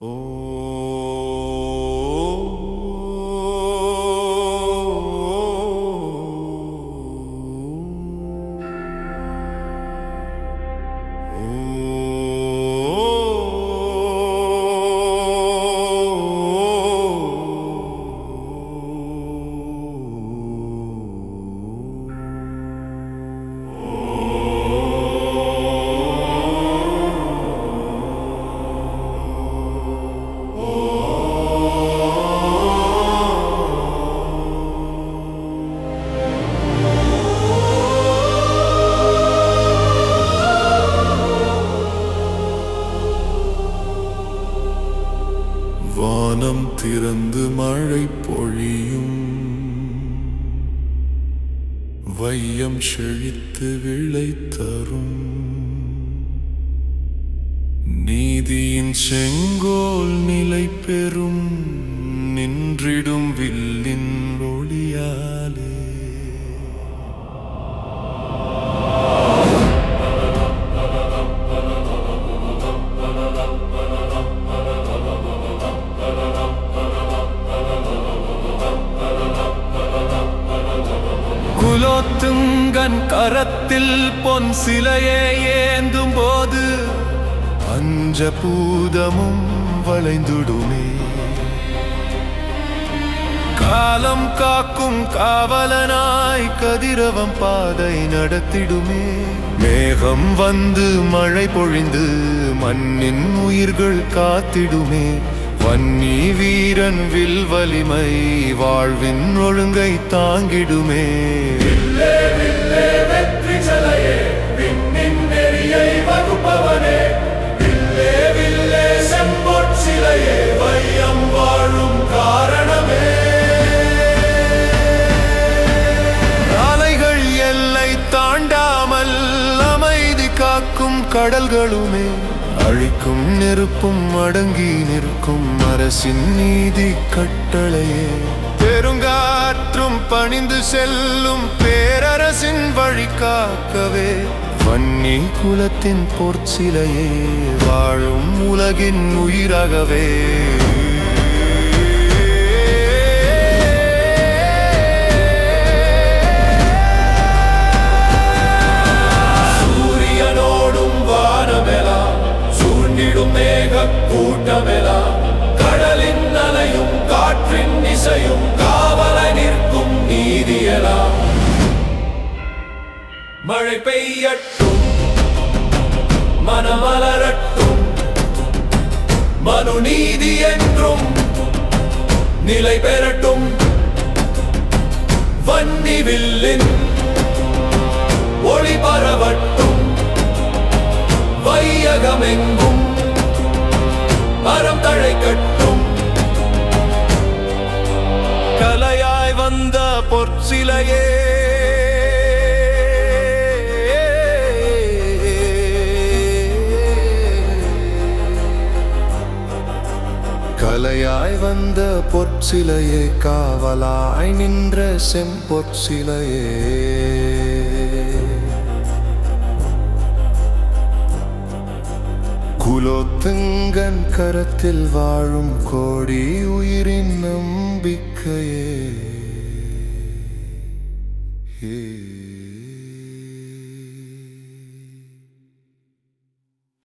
வானம் திறந்து மழை பொழியும், வையம் செழித்து விளை தரும். நீதியின் செங்கோல் நிலை பெறும், நின்றிடும் வில்லின் ஒளியாலே. குலோத்துங்கன் கரத்தில் பொன் சிலையை ஏந்தும் போது பஞ்சபூதமும் வளைந்துடுமே. காலம் காக்கும் காவலனாய் கதிரவம் பாதை நடத்திடுமே. மேகம் வந்து மழை பொழிந்து மண்ணின் உயிர்கள் காத்திடுமே. வன்னி வீரன் வில் வலிமை வாழ்வின் ஒழுங்கை தாங்கிடுமே. வில்லே வில்லே வெற்றி சலையே, விண்ணின் நெறியை வகுப்பவனே. வில்லே வில்லே செம்பொற்சிலையே, வையம் வாழும் காரணமே. அலைகள் எல்லை தாண்டாமல் அமைதி காக்கும் கடல்களுமே. அழிக்கும் நெருப்பும் அடங்கி நிற்கும் அரசின் நீதி கட்டளையே. பெருங்காற்றும் பணிந்து செல்லும் பேரரசின் வழி காக்கவே. வன்னி குலத்தின் பொற்சிலையே, வாழும் உலகின் உயிராகவே. கூட்டமெல்லாம் கடலின் அலையும் காற்றின் இசையும் காவலை நிற்கும் நீதியெல்லாம். மழை பெய்யட்டும், மனமலரட்டும், மனு நீதி என்றும் நிலை பெறட்டும். வன்னி வில்லின் ஒளி பரவட்டும், வையகமெங்கும் அறம் தழைக்கட்டும். கலையாய் வந்த பொற்சிலையே, கலையாய் வந்த பொற்சிலையே, காவலாய் நின்ற செம்பொற்சிலையே. குலோத்துங்கன் கரத்தில் வாழும் கோடி உயிரின் நம்பிக்கையே.